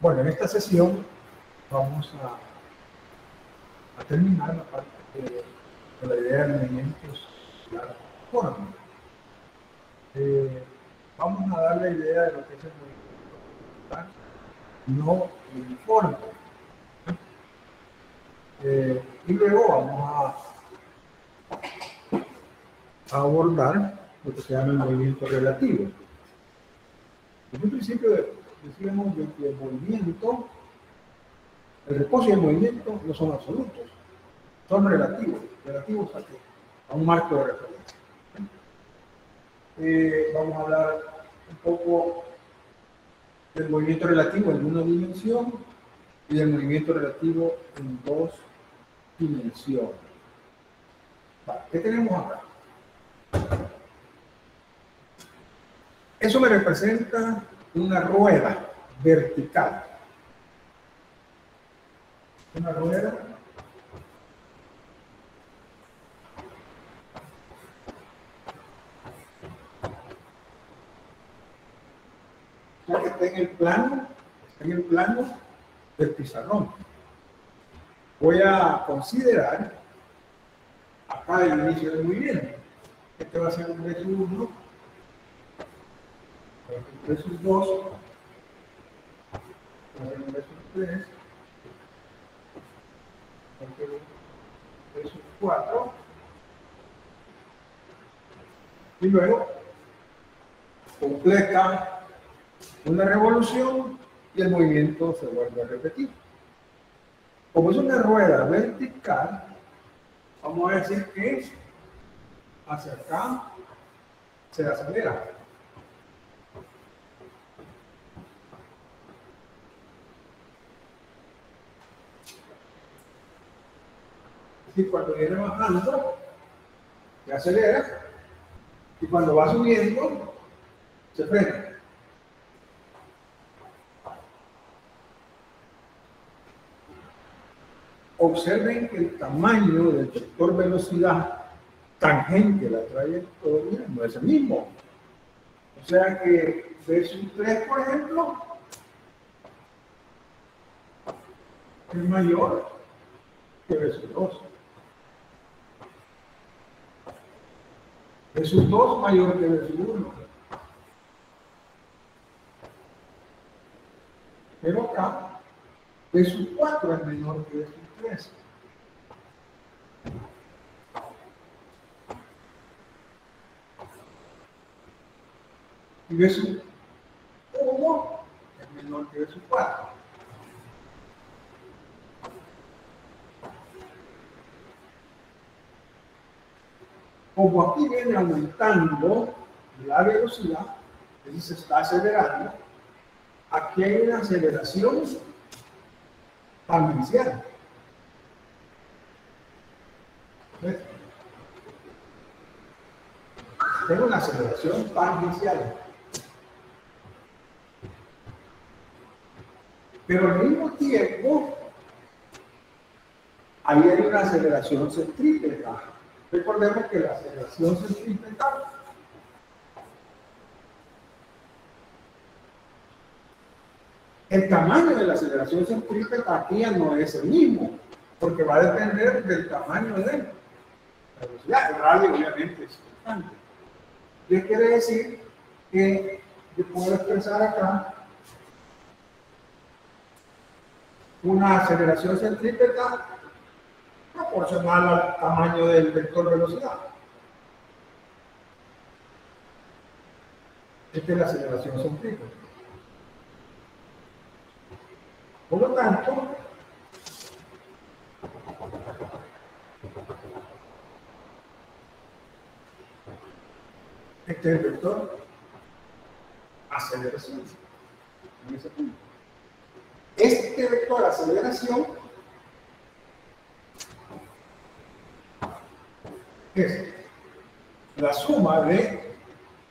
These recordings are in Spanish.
Bueno, en esta sesión vamos a terminar la parte de la idea de movimientos y la forma. Vamos a dar la idea de lo que es el movimiento no uniforme. Y luego vamos a abordar lo que se llama el movimiento relativo. En un principio decíamos que el movimiento, el reposo y el movimiento no son absolutos, son relativos a un marco de referencia. Vamos a hablar un poco del movimiento relativo en una dimensión y del movimiento relativo en dos dimensiones. Vale, ¿qué tenemos acá? Eso me representa una rueda vertical. Una rueda que está en el plano del pizarrón. Voy a considerar acá el inicio del movimiento. Este va a ser un versus 1, un versus 2, un versus 3, un versus 4, y luego completa una revolución y el movimiento se vuelve a repetir. Como es una rueda vertical, vamos a decir que hacia acá se acelera. Y cuando viene bajando, se acelera, y cuando va subiendo, se frena. Observen que el tamaño del vector velocidad tangente a la trayectoria no es el mismo. O sea que versus 3, por ejemplo, es mayor que versus 2. Versus 2 mayor que versus 1. Pero acá, versus 4 es menor que versus 3. Y versus 1 es menor que versus 4. Como aquí viene aumentando la velocidad, es decir, se está acelerando, aquí hay una aceleración tangencial. ¿Ves? Tengo una aceleración tangencial. Pero al mismo tiempo, ahí hay una aceleración centrípeta. Recordemos que la aceleración centrípeta el tamaño de la aceleración centrípeta aquí ya no es el mismo, porque va a depender del tamaño de la velocidad. El radio obviamente es importante. ¿Qué quiere decir? Que yo puedo expresar acá una aceleración centrípeta proporcional al tamaño del vector velocidad. Esta es la aceleración centrípeta. Por lo tanto, este es el vector aceleración. En ese punto. Este vector aceleración es la suma de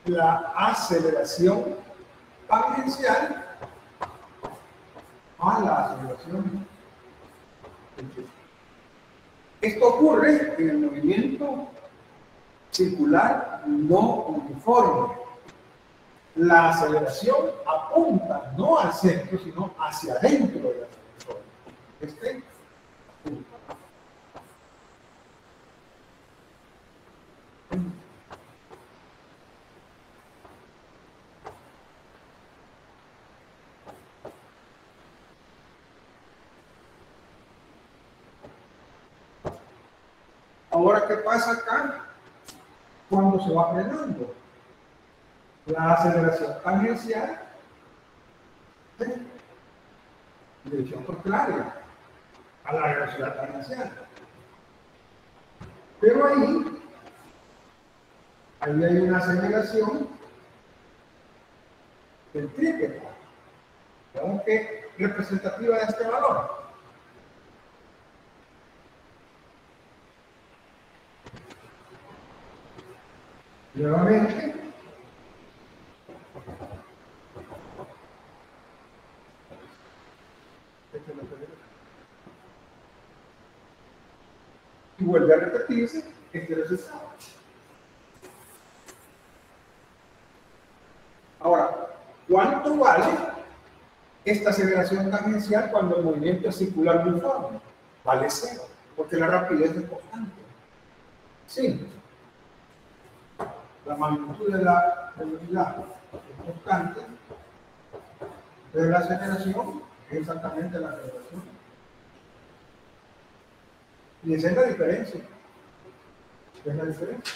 la aceleración tangencial a la aceleración centrípeta. Esto ocurre en el movimiento circular no uniforme. La aceleración apunta no al centro, sino hacia adentro de la trayectoria. Este punto. Ahora, ¿qué pasa acá? Cuando se va frenando. La aceleración tangencial de dirección contraria a la velocidad tangencial. Pero ahí hay una aceleración centrípeta, digamos que representativa de este valor. Nuevamente, y vuelve a repetirse este resultado. Ahora, ¿cuánto vale esta aceleración tangencial cuando el movimiento es circular uniforme? Vale 0, porque la rapidez es constante. Sí, la magnitud de la velocidad es constante, pero la aceleración es exactamente la aceleración. Y esa es la diferencia. ¿Qué es la diferencia?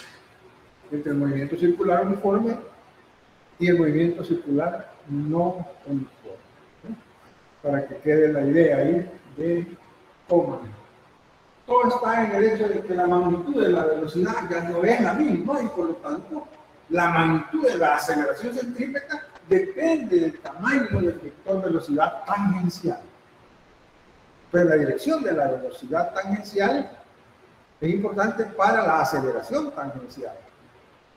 Entre el movimiento circular uniforme y el movimiento circular no uniforme. ¿Sí? Para que quede la idea ahí de cómo. Todo está en el hecho de que la magnitud de la velocidad ya no es la misma y por lo tanto la magnitud de la aceleración centrípeta depende del tamaño del vector velocidad tangencial. Pero la dirección de la velocidad tangencial es importante para la aceleración tangencial.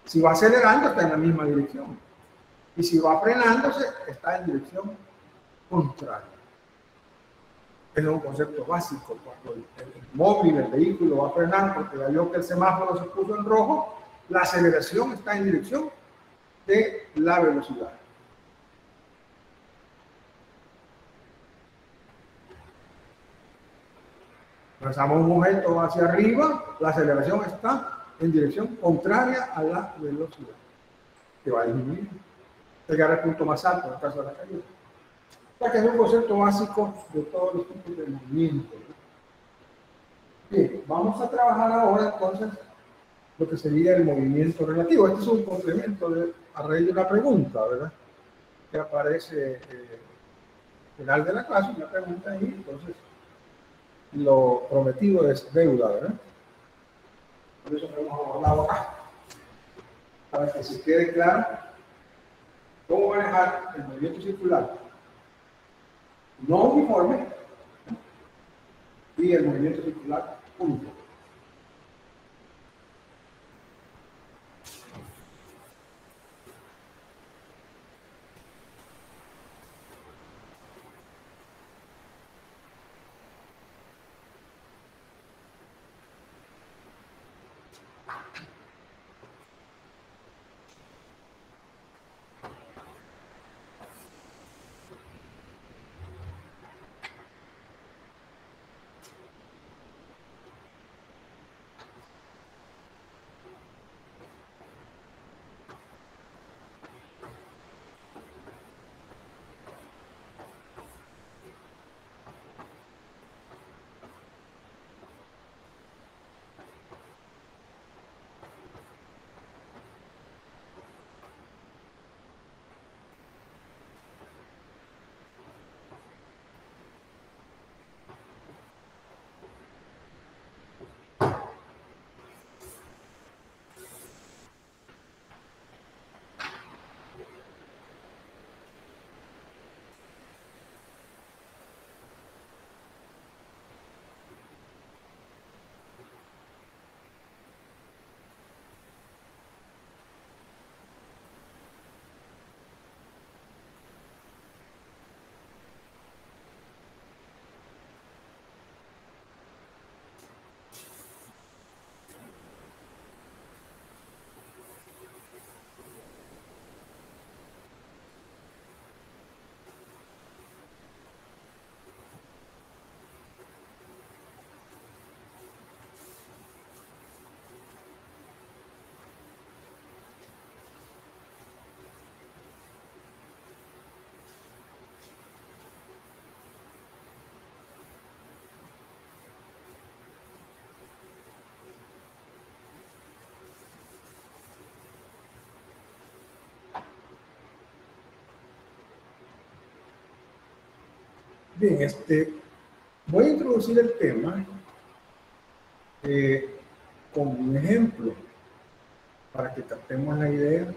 Si va acelerando está en la misma dirección y si va frenándose está en dirección contraria. Es un concepto básico. Cuando el móvil, el vehículo va a frenar porque ya vio que el semáforo se puso en rojo, la aceleración está en dirección de la velocidad. Lanzamos un objeto hacia arriba, la aceleración está en dirección contraria a la velocidad, que va a disminuir, llegar al punto más alto en el caso de la caída. O sea que es un concepto básico de todos los tipos de movimientos. Bien, vamos a trabajar ahora entonces lo que sería el movimiento relativo. Este es un complemento a raíz de una pregunta, ¿verdad? Que aparece al final de la clase, una pregunta ahí, entonces lo prometido es deuda, ¿verdad? Por eso lo hemos abordado acá, para que se quede claro cómo manejar el movimiento circular no uniforme y el movimiento circular uniforme. Bien, voy a introducir el tema con un ejemplo para que captemos la idea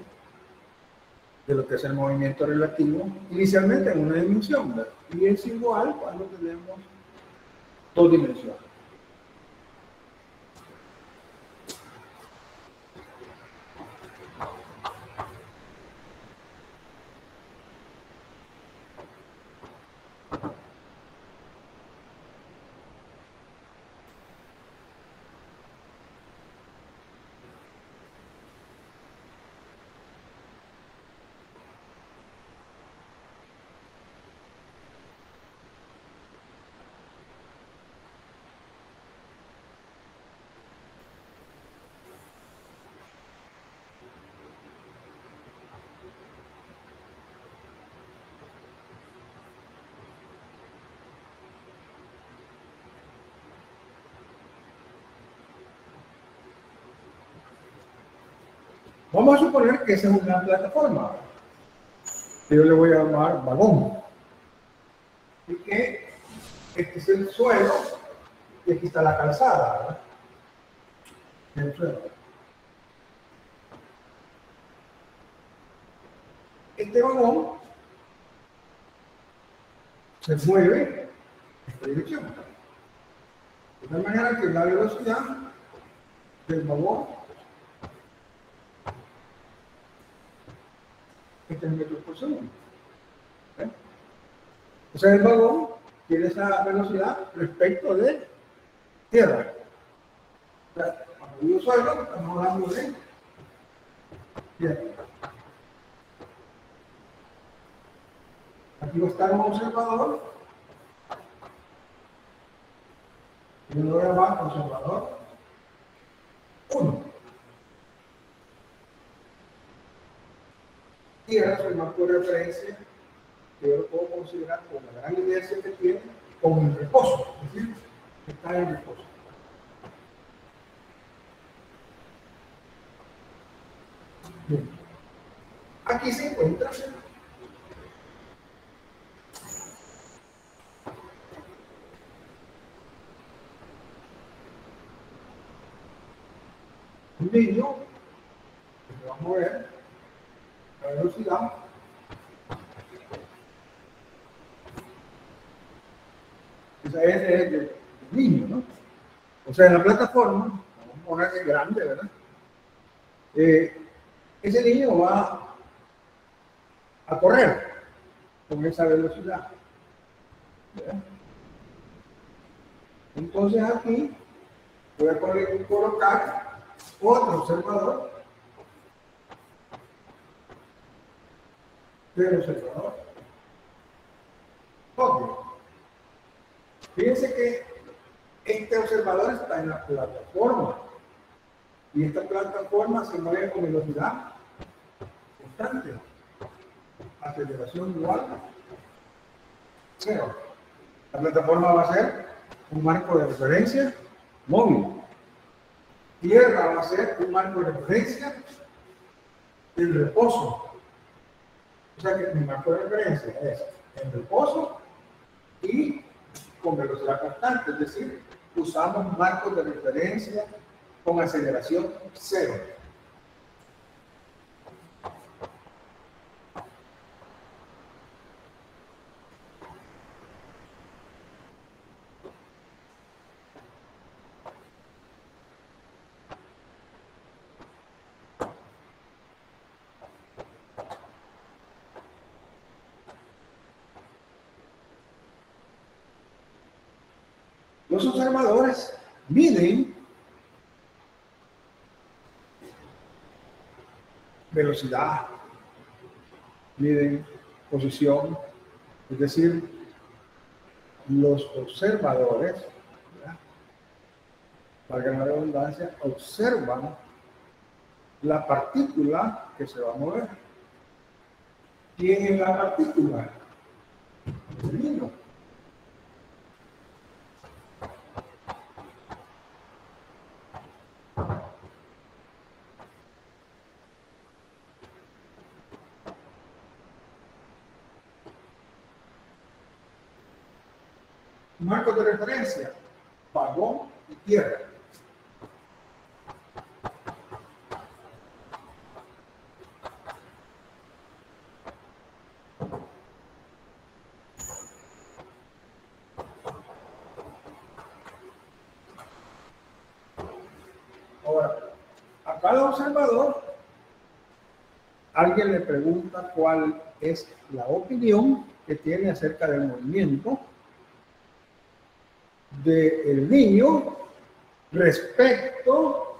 de lo que es el movimiento relativo, inicialmente en una dimensión, ¿verdad? Y es igual cuando tenemos dos dimensiones. Vamos a suponer que esa es una plataforma, que yo le voy a llamar balón, y que este es el suelo y aquí está la calzada, ¿verdad? El suelo. Este balón se mueve en esta dirección. De tal manera que la velocidad del balón es 3 metros por segundo. ¿Eh? O sea, el balón tiene esa velocidad respecto de tierra. O sea, cuando digo suelo, estamos hablando de tierra. Aquí va a estar un observador. Yo lo voy a llamar observador 1. Tierra es el marco de referencia que yo lo puedo considerar como la gran inercia que tiene como el reposo, es decir, que está en reposo. Bien. Aquí se encuentra un niño que se va a mover a velocidad esa es el niño, ¿no? O sea, en la plataforma, vamos a ponerle grande, ¿verdad? Ese niño va a correr con esa velocidad, ¿verdad? Entonces aquí voy a colocar otro observador del observador obvio. Fíjense que este observador está en la plataforma y esta plataforma se mueve con velocidad constante, aceleración igual a 0. La plataforma va a ser un marco de referencia móvil. Tierra va a ser un marco de referencia del reposo. O sea que mi marco de referencia es en reposo y con velocidad constante, es decir, usamos marcos de referencia con aceleración 0. Los observadores miden velocidad, miden posición, es decir, los observadores, ¿verdad?, valga la redundancia, observan la partícula que se va a mover. ¿Quién es la partícula? El niño. Marcos de referencia, vagón y tierra. Ahora, a cada observador, alguien le pregunta cuál es la opinión que tiene acerca del movimiento del niño respecto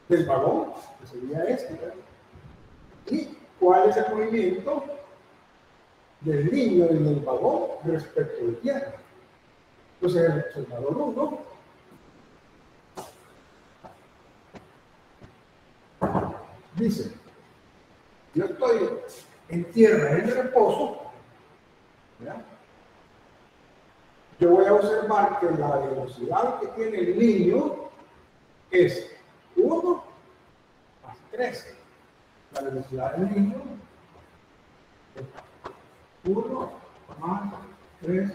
del vagón, que sería este, ¿verdad? Y cuál es el movimiento del niño en el vagón respecto de tierra. Entonces, el observador 1 dice: yo estoy en tierra, en reposo, ¿verdad? Yo voy a observar que la velocidad que tiene el niño es 1 más 3. La velocidad del niño es 1 más 3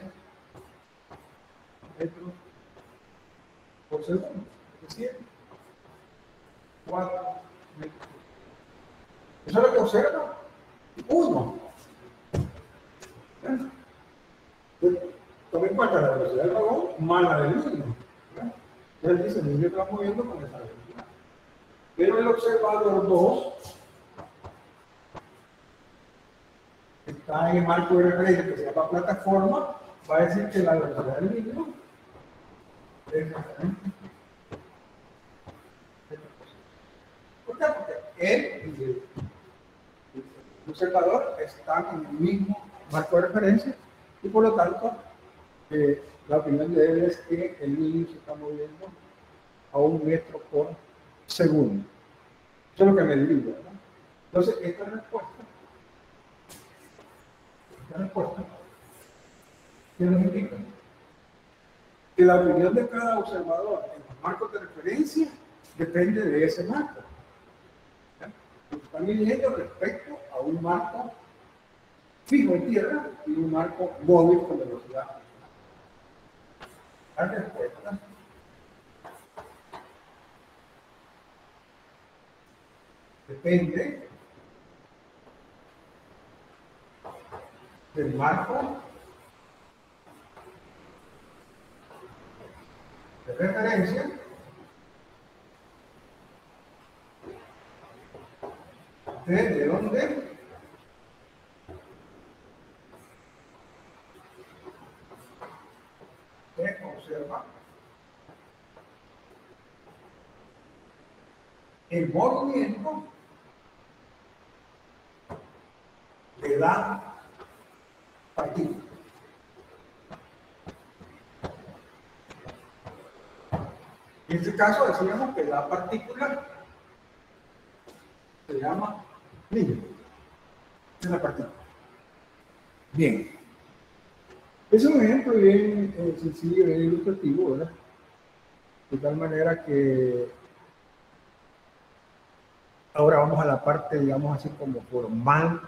metros por segundo. Es decir, 4 metros. Eso es lo que observa 1. Tome en cuenta la velocidad del vagón más la del niño. Entonces dice, el niño está moviendo con esa velocidad. Pero el observador 2 está en el marco de referencia que se llama plataforma, va a decir que la velocidad del niño es exactamente. ¿Por qué? Porque él y el observador están en el mismo marco de referencia y por lo tanto la opinión de él es que el niño se está moviendo a 1 metro por segundo. Eso es lo que me diría, ¿no? Entonces, esta respuesta, ¿qué nos indica? Que la opinión de cada observador en los marcos de referencia depende de ese marco. Lo que están midiendo respecto a un marco fijo en tierra y un marco móvil con velocidad. La respuesta depende del marco de referencia de donde se observa el movimiento de la partícula. En este caso decíamos que la partícula se llama niño. Es la partícula. Bien. Es un ejemplo bien sencillo, bien ilustrativo, ¿verdad? De tal manera que ahora vamos a la parte, digamos así, como formal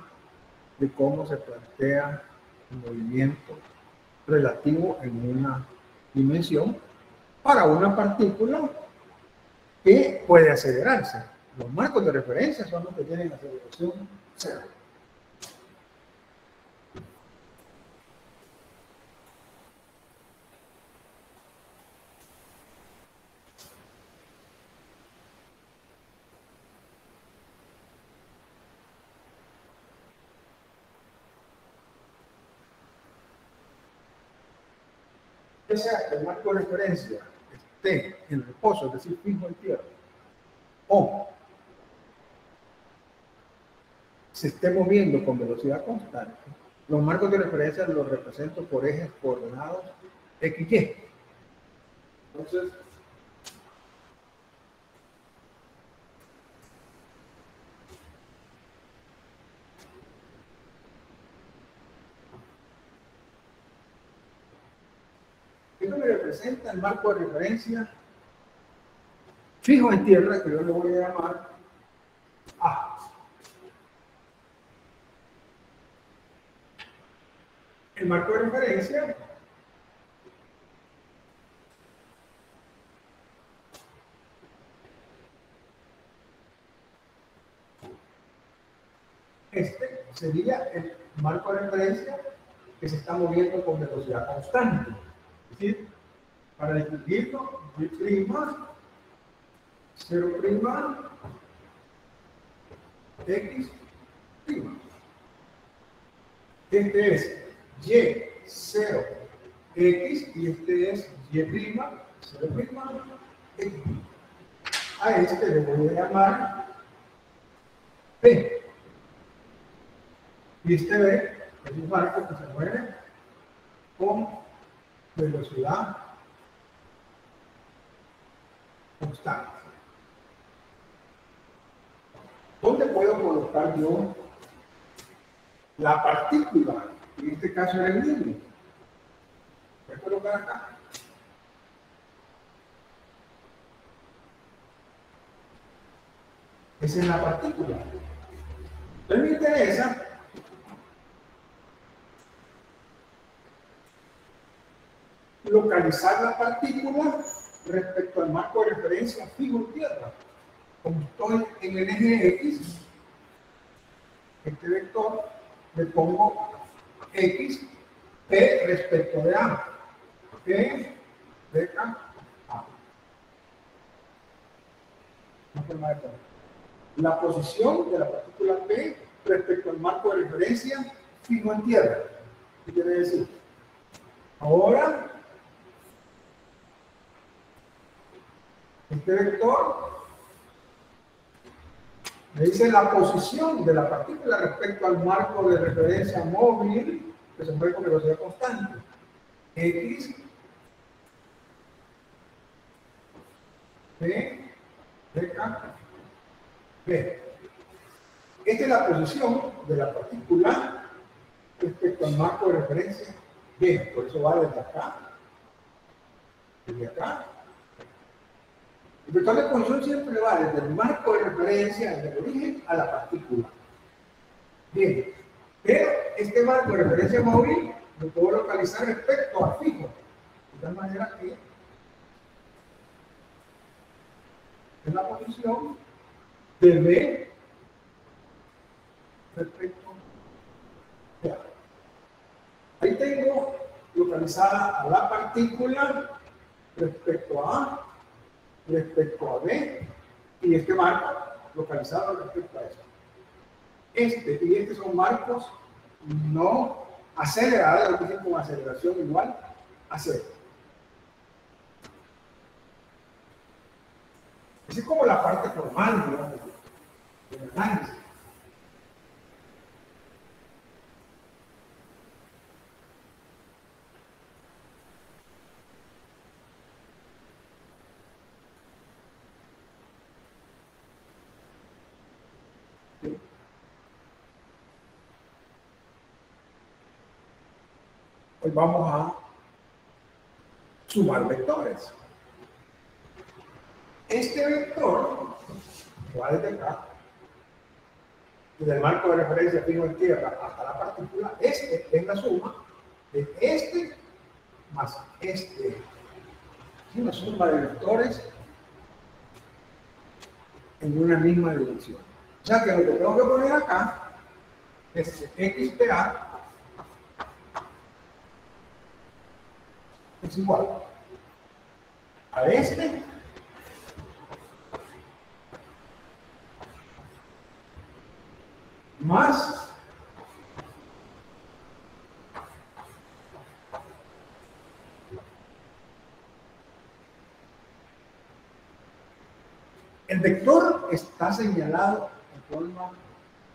de cómo se plantea el movimiento relativo en una dimensión para una partícula que puede acelerarse. Los marcos de referencia son los que tienen aceleración cero. Que sea que el marco de referencia esté en reposo, es decir, fijo en tierra, o se esté moviendo con velocidad constante, los marcos de referencia los represento por ejes coordenados XY. Entonces, esto me representa el marco de referencia fijo en tierra, que yo le voy a llamar A. El marco de referencia Este sería el marco de referencia que se está moviendo con velocidad constante. Es decir, para distinguirlo, y', 0', x'. Este es y0 x y este es y', 0', x. A este le voy a llamar P. Y este B es un marco que se mueve con velocidad constante. ¿Dónde puedo colocar yo la partícula? En este caso era el niño. Voy a colocar acá. Esa es la partícula. Entonces me interesa localizar la partícula respecto al marco de referencia fijo en tierra. Como estoy en el eje X, este vector, le pongo X, P respecto de A. P, beca, A. Una forma de poner. La posición de la partícula P respecto al marco de referencia fijo en tierra. ¿Qué quiere decir? Ahora, este vector me dice la posición de la partícula respecto al marco de referencia móvil que se mueve con velocidad constante. X, P, beca, P. Esta es la posición de la partícula respecto al marco de referencia B. Por eso va desde acá, desde acá. El vector de posición siempre va desde el marco de referencia, desde el origen, a la partícula. Bien, pero este marco de referencia móvil lo puedo localizar respecto a fijo. De tal manera que es la posición de B respecto a A. Ahí tengo localizada a la partícula respecto a A, respecto a B, y este marco localizado respecto a eso. Este y este son marcos no acelerados, dicen con aceleración igual a 0. Esa es como la parte formal, digamos, del análisis. Hoy vamos a sumar vectores. Este vector va desde acá, desde el marco de referencia fijo en tierra hasta la partícula. Este es la suma de este más este. Es una suma de vectores en una misma dirección. O sea que lo que tengo que poner acá es XPA es igual a este más el vector está señalado en forma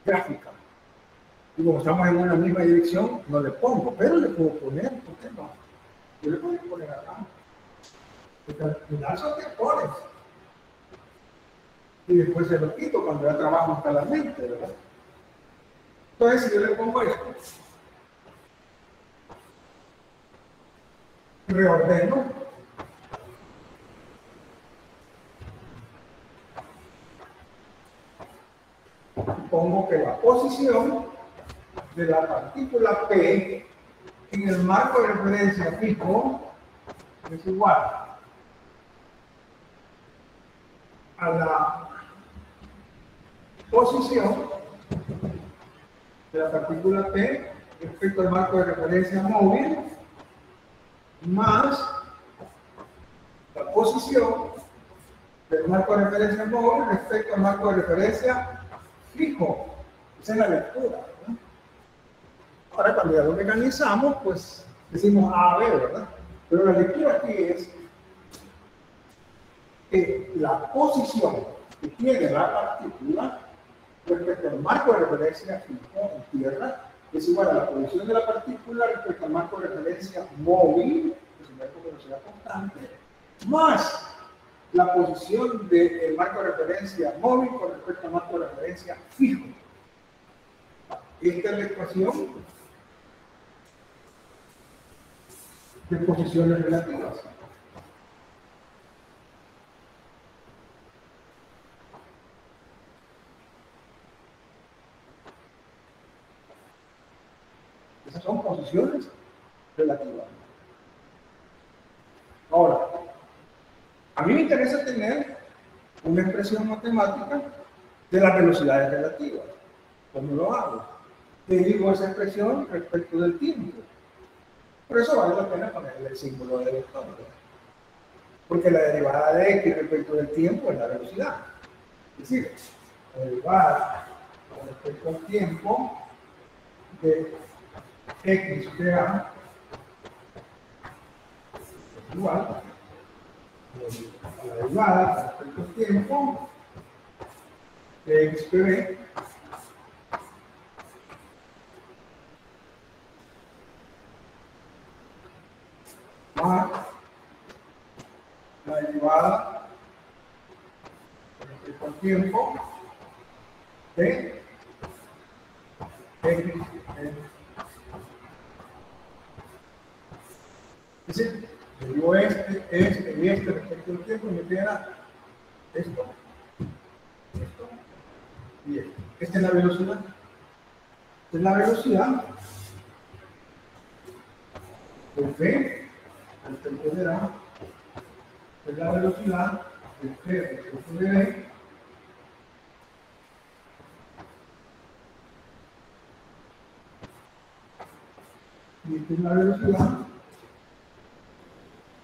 gráfica. Y como estamos en una misma dirección, no le pongo, pero le puedo poner, ¿por qué no? Yo le puedo poner acá. Porque al final son vectores. Y después se lo quito cuando ya trabajo hasta la mente, ¿verdad? Entonces, si yo le pongo esto, reordeno, pongo que la posición de la partícula P en el marco de referencia fijo es igual a la posición de la partícula P respecto al marco de referencia móvil más la posición del marco de referencia móvil respecto al marco de referencia fijo. Esa es la lectura, ¿no? Ahora, cuando ya lo mecanizamos, pues decimos A, B, ¿verdad? Pero la lectura aquí es que la posición que tiene la partícula respecto al marco de referencia fijo en tierra es igual a la posición de la partícula respecto al marco de referencia móvil, que sería como velocidad constante, más la posición del marco de referencia móvil con respecto al marco de referencia fijo. Esta es la ecuación de posiciones relativas. Esas son posiciones relativas. Ahora, a mí me interesa tener una expresión matemática de las velocidades relativas. ¿Cómo lo hago? Derivo esa expresión respecto del tiempo. Por eso vale la pena ponerle el símbolo de vector. Porque la derivada de x respecto del tiempo es la velocidad. Es decir, la derivada con respecto al tiempo de x de a es igual a la derivada con respecto al tiempo de x de b más la derivada con respecto al tiempo de x. Es decir, yo digo este y este respecto al tiempo y me queda esto y esto. Esta es la velocidad. Esta es la velocidad del v respecto de a. Esta es la velocidad del v respecto de b. Y esta es la velocidad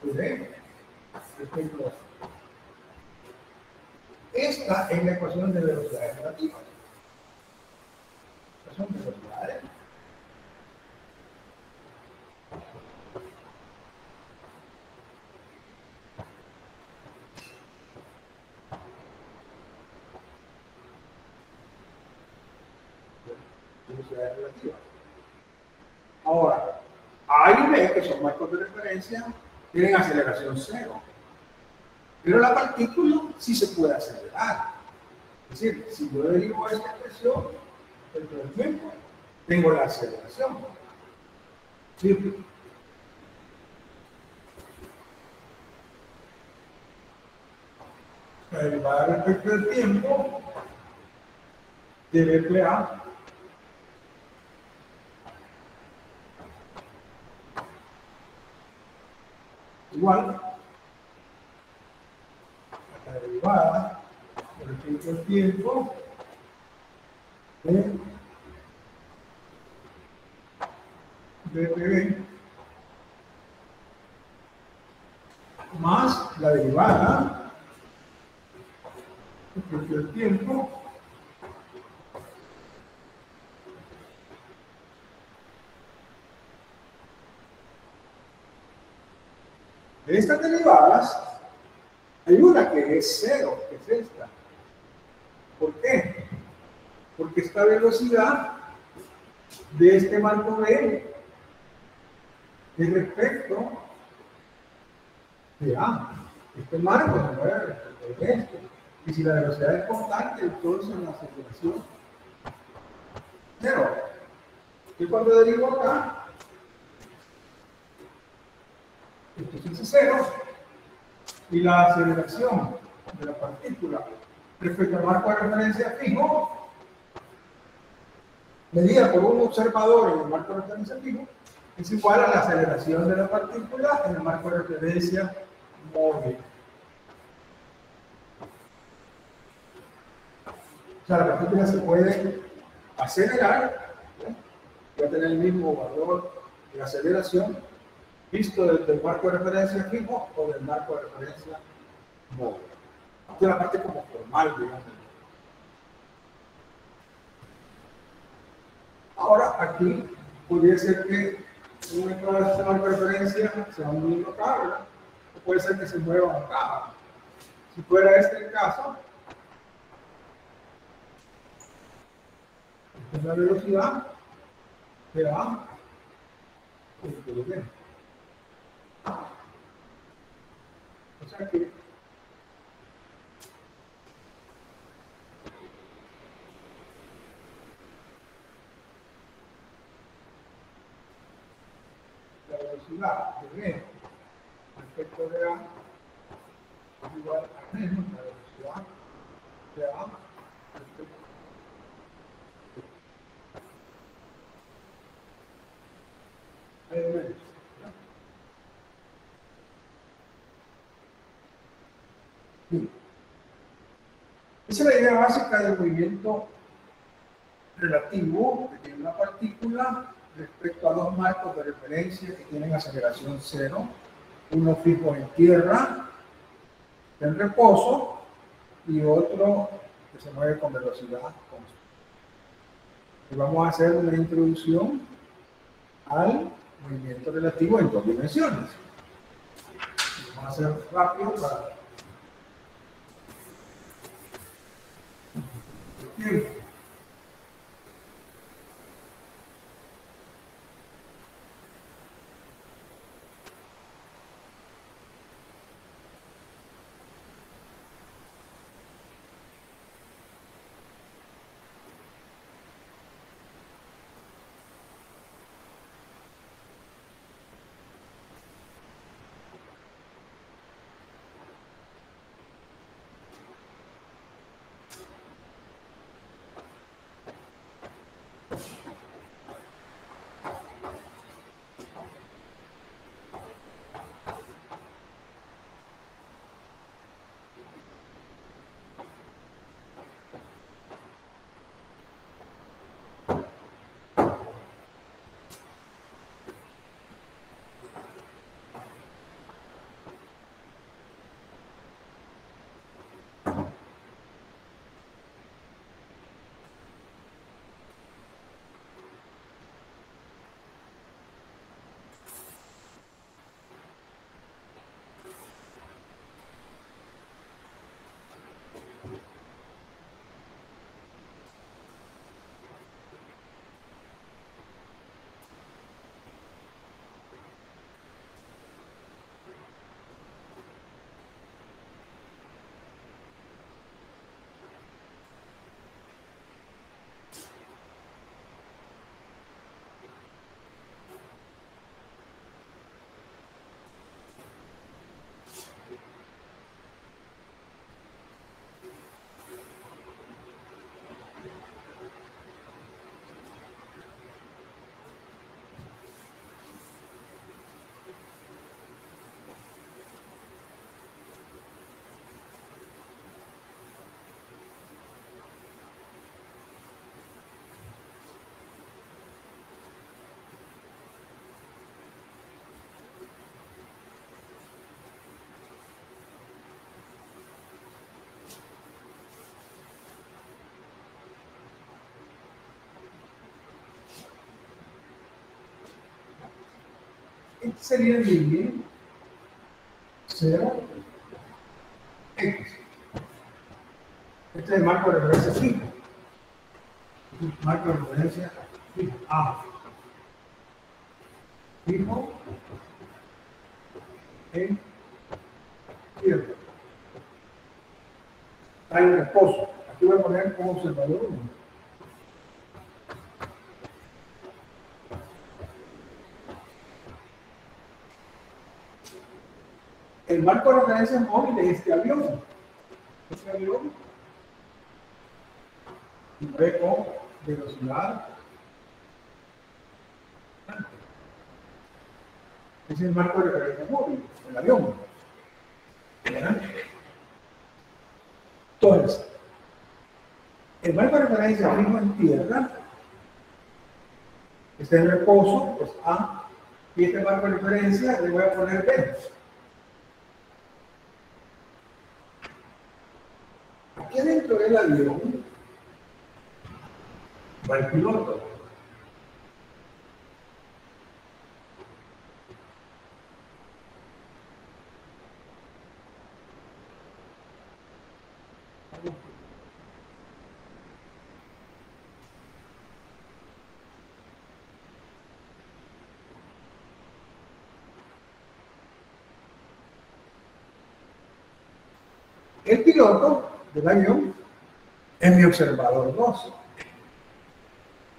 de b respecto a esto. Esta es la ecuación de velocidades relativas. Estas son velocidades. Velocidades relativas. Ahora, A y B, que son marcos de referencia, tienen aceleración cero. Pero la partícula sí se puede acelerar. Es decir, si yo derivo esta expresión dentro del tiempo, tengo la aceleración. ¿Sí? La derivada respecto del tiempo de BPA igual a la derivada respecto al tiempo de BPB más la derivada respecto al tiempo de estas derivadas. Hay una que es cero, que es esta. ¿Por qué? Porque esta velocidad de este marco B es respecto de A. Este marco se mueve respecto de esto. Y si la velocidad es constante, entonces la aceleración cero. Y cuando derivo acá, esto es cero. Y la aceleración de la partícula respecto al marco de referencia fijo, medida por un observador en el marco de referencia fijo, es igual a la aceleración de la partícula en el marco de referencia móvil. O sea, la partícula se puede acelerar va a tener el mismo valor de aceleración visto desde el marco de referencia fijo o del marco de referencia móvil. Esta es la parte como formal, digamos. Ahora, aquí podría ser que un marco de referencia sea un mismo acá, ¿verdad? O puede ser que se mueva acá. Si fuera este el caso, esta es la velocidad de A, o sea que la velocidad de B respecto de A es igual a menos la velocidad de A respecto a B menos. Bien. Esa es la idea básica del movimiento relativo que tiene una partícula respecto a dos marcos de referencia que tienen aceleración cero, uno fijo en tierra, en reposo, y otro que se mueve con velocidad constante. Y vamos a hacer una introducción al movimiento relativo en dos dimensiones. Vamos a hacer rápido para el tiempo. Este sería el límite 0, X. Este es el marco de referencia fijo. Marco de referencia fijo. A. Fijo en tierra. Está en reposo. Aquí voy a poner como observador 1. El marco de referencia móvil es este avión. Este avión ve con velocidad. Ese es el marco de referencia móvil, el avión. Entonces, el marco de referencia fijo en tierra es está en reposo, pues A, y este marco de referencia le voy a poner B. Aquí dentro del avión va el piloto. El piloto del avión es mi observador 2.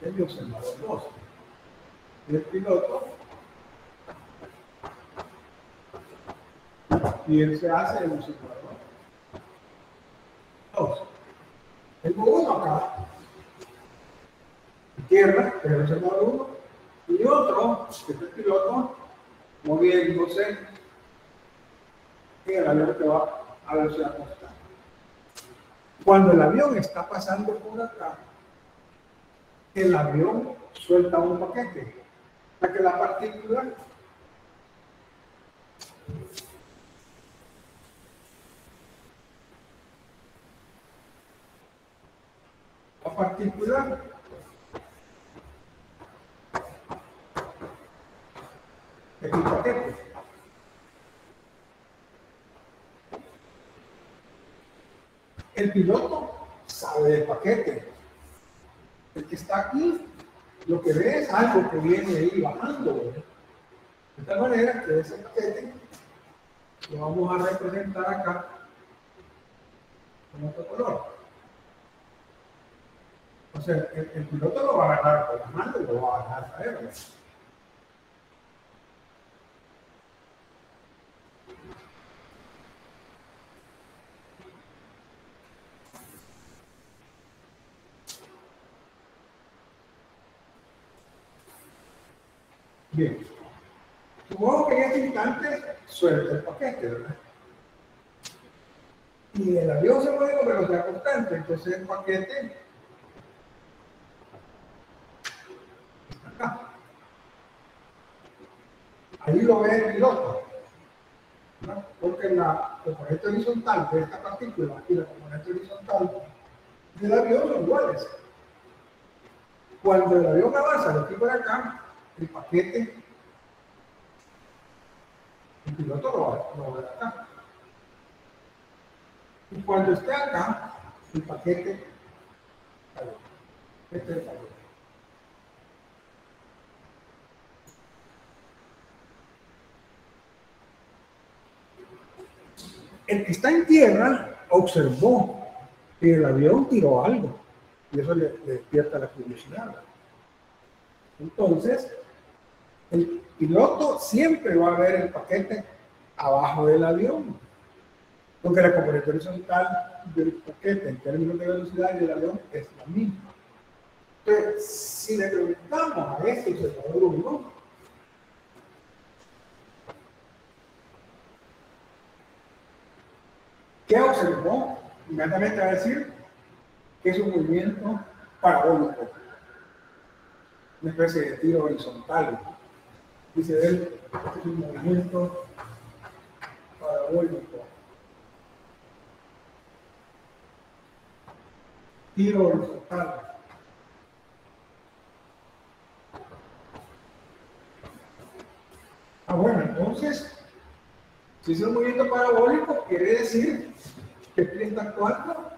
Es mi observador 2. Y el piloto, y él se hace el observador 2. Tengo uno acá, tierra, que es el observador 1, y otro, que es el piloto, moviéndose en el avión que va a velocidad constante. Cuando el avión está pasando por acá, el avión suelta un paquete para que la partícula es un paquete. El piloto sabe del paquete. El que está aquí, lo que ve es algo que viene ahí bajando. De tal manera que ese paquete lo vamos a representar acá con otro color. O sea, el piloto lo va a agarrar por la mano y lo va a agarrar a él. Bien. Supongo que en este instante suelta el paquete, ¿verdad? Y el avión se mueve con velocidad constante, entonces el paquete está acá. Ahí lo ve el piloto, ¿no? Porque la componente horizontal de esta partícula y la componente horizontal del avión son iguales. Cuando el avión avanza de aquí para acá, el paquete, el piloto lo va a ver acá. Y cuando esté acá, el paquete cayó. Este es el paquete. El que está en tierra observó que el avión tiró algo y eso le despierta la curiosidad. Entonces, el piloto siempre va a ver el paquete abajo del avión, porque la componente horizontal del paquete en términos de velocidad y del avión es la misma. Entonces, si le preguntamos a este observador 1, ¿qué observó? Inmediatamente va a decir que es un movimiento parabólico, una especie de tiro horizontal. Dice él, este es un movimiento parabólico. Tiro horizontal. Bueno, entonces, si es un movimiento parabólico, quiere decir que aquí está actuando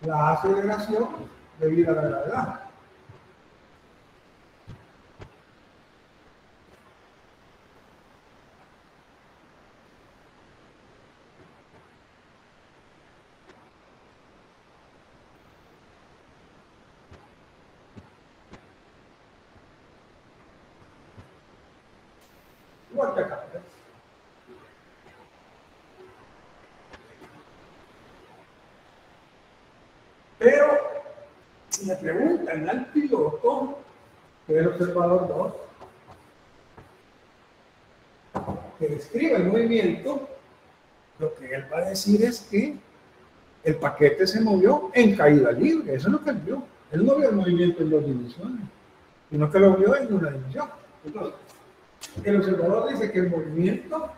la aceleración debido a la gravedad. Igual que acá. Pero, si le preguntan al piloto, que es el observador 2, que describe el movimiento, lo que él va a decir es que el paquete se movió en caída libre. Eso es lo que él vio. Él no vio el movimiento en 2 dimensiones. sino que lo vio en una dimensión. Entonces, el observador dice que el movimiento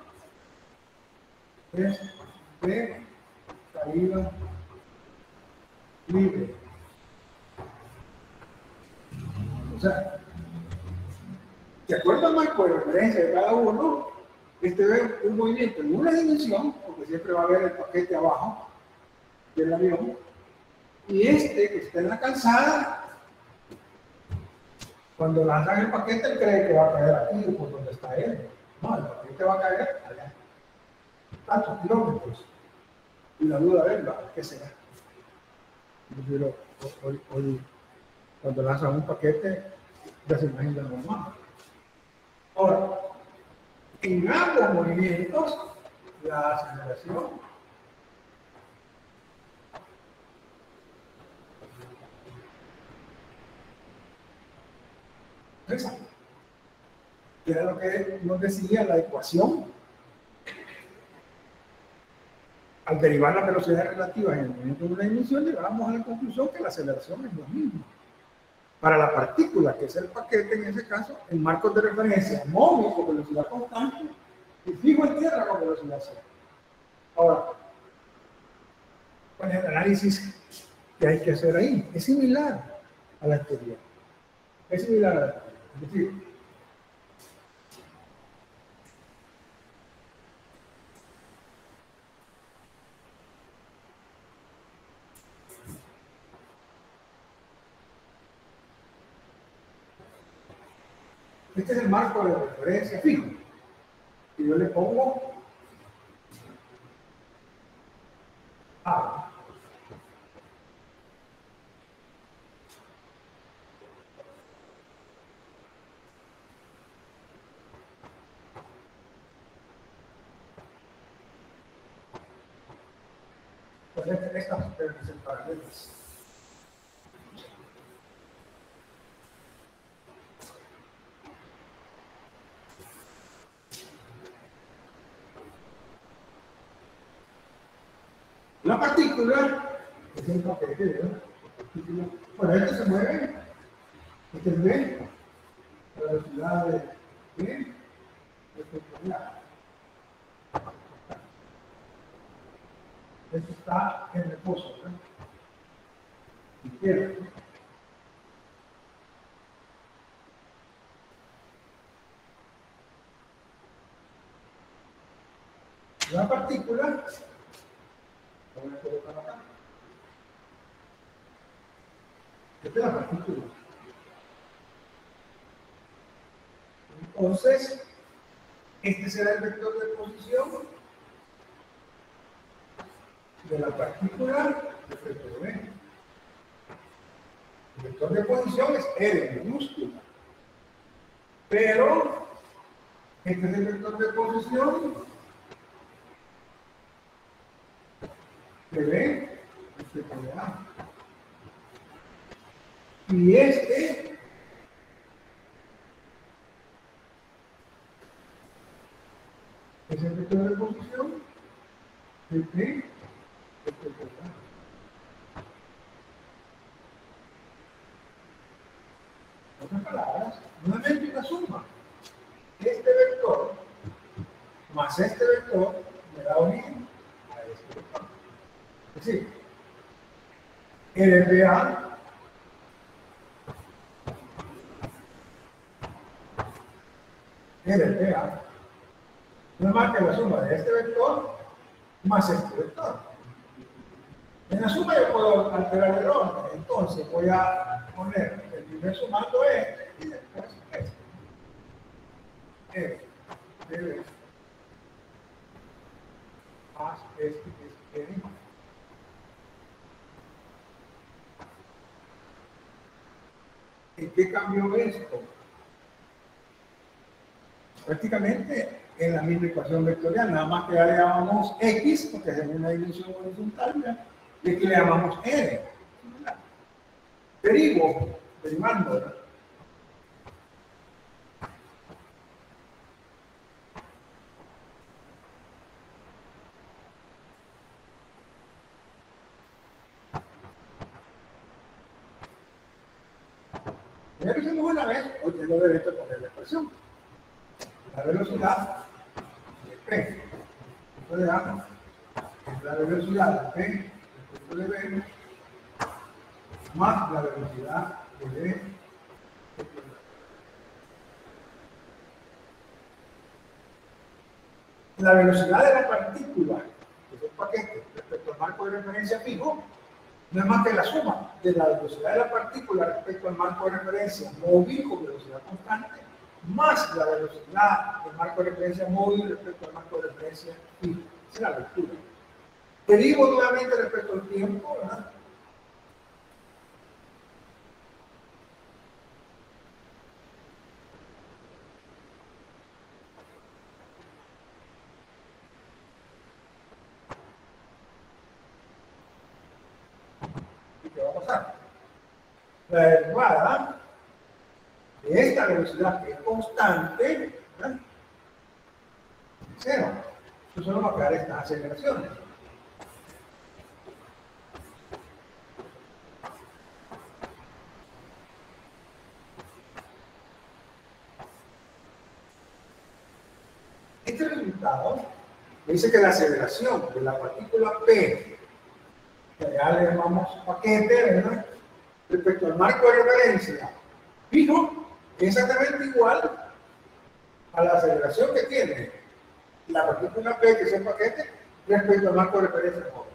es de caída libre. O sea, de acuerdo al marco de referencia de cada uno, este ve un movimiento en una dimensión, porque siempre va a haber el paquete abajo del avión, y este que está en la calzada, cuando lanzan el paquete, él cree que va a caer aquí o por donde está él. No, el paquete va a caer allá, tantos kilómetros. Y la duda venga, ¿qué será? Yo hoy, cuando lanzan un paquete, ya se imagina normal. Ahora, en ambos movimientos, la aceleración esa, que era lo que nos decía la ecuación. Al derivar las velocidades relativas en el movimiento de una dimensión, llegábamos a la conclusión que la aceleración es lo mismo. Para la partícula, que es el paquete en ese caso, en marcos de referencia móvil con velocidad constante y fijo en tierra con velocidad cero. Ahora, ¿cuál es el análisis que hay que hacer ahí? Es similar a la teoría. Es similar a la teoría. Es decir, este es el marco de referencia fijo. Y yo le pongo A. Pues estas deben ser paralelas. La partícula es un paquete, ¿verdad? Bueno, este se mueve, este es B, la velocidad de B, este es A. Este está en reposo, ¿verdad? Izquierda. La partícula, voy a colocar acá. Esta es la partícula. Entonces, este será el vector de posición de la partícula respecto de B. El vector de posición es R minúscula. Pero, este es el vector de posición de B respecto de A. Y este es el vector de posición de B respecto de A. En otras palabras, nuevamente una suma. Este vector más este vector me da origen a este vector. Es decir, el RA no es más que la suma de este vector más este vector. En la suma yo puedo alterar el orden, entonces voy a poner el primer sumando este y después este. Este debe más este que es este. ¿En qué cambió esto? Prácticamente en la misma ecuación vectorial, nada más que ya le llamamos X, porque es en una dimensión horizontal, y aquí le llamamos R. Derivando, ¿verdad? Ya que hicimos una vez, hoy tengo derecho a poner la expresión. La velocidad de P. Entonces, la velocidad de P respecto de B más la velocidad de B. La velocidad de la partícula, que es el paquete, respecto al marco de referencia fijo, no es más que la suma de la velocidad de la partícula respecto al marco de referencia móvil con velocidad constante, más la velocidad del marco de referencia móvil respecto al marco de referencia fijo. Esa es la lectura. Derivo nuevamente respecto al tiempo, ¿verdad? ¿Y qué va a pasar? La derivada de esta velocidad que es constante, ¿verdad? Cero. Eso solo va a quedar estas aceleraciones. Este resultado dice que la aceleración de la partícula P, que ya le llamamos paquete, ¿verdad? Respecto al marco de referencia fijo, es exactamente igual a la aceleración que tiene la partícula P, que es el paquete, respecto al marco de referencia móvil.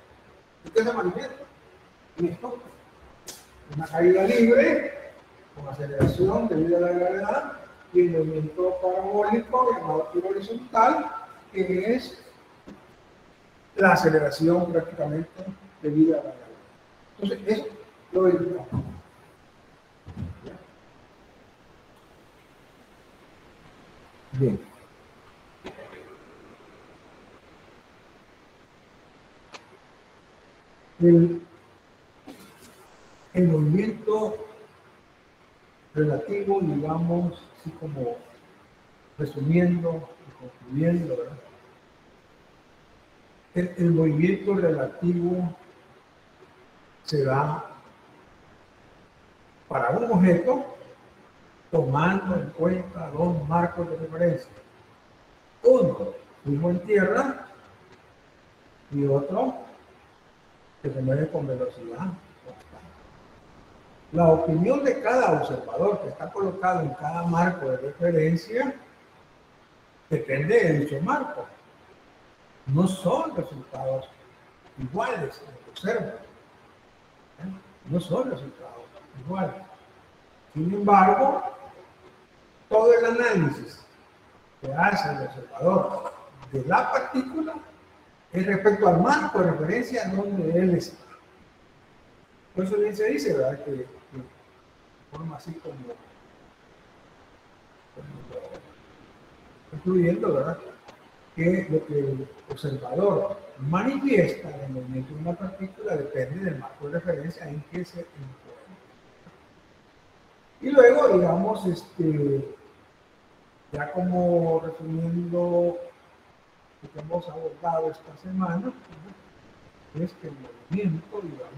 ¿Qué se manifiesta? Listo. Una caída libre con aceleración debido a la gravedad y el movimiento parabólico llamado giro horizontal, que es la aceleración prácticamente debido a la gravedad. Entonces, eso lo verificamos. Bien. El movimiento relativo, digamos, así como resumiendo y concluyendo, ¿verdad? El movimiento relativo se da para un objeto tomando en cuenta dos marcos de referencia. Uno fijo en tierra y otro que se mueve con velocidad. La opinión de cada observador que está colocado en cada marco de referencia depende de dicho marco. No son resultados iguales en que observan. No son resultados iguales. Sin embargo, todo el análisis que hace el observador de la partícula es respecto al marco de referencia donde él está. Por eso bien se dice, ¿verdad? Que de forma así como concluyendo, ¿verdad? Que lo que el observador manifiesta en el movimiento de una partícula depende del marco de referencia en que se encuentra. Y luego, digamos, ya como resumiendo lo que hemos abordado esta semana, ¿verdad? Es que el movimiento, digamos,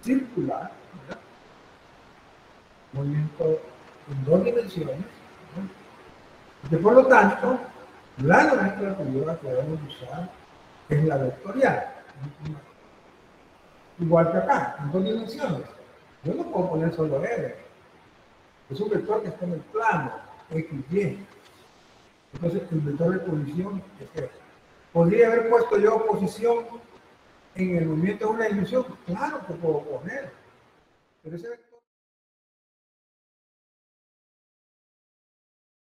circular, ¿verdad? Movimiento en dos dimensiones, ¿verdad? Y por lo tanto, la nomenclatura que debemos usar es la vectorial. Igual que acá, en dos dimensiones. Yo no puedo poner solo R. Es un vector que está en el plano, X, Y. Entonces, el vector de posición es este. ¿Podría haber puesto yo posición en el movimiento de una dimensión? Claro que puedo poner. Pero ese vector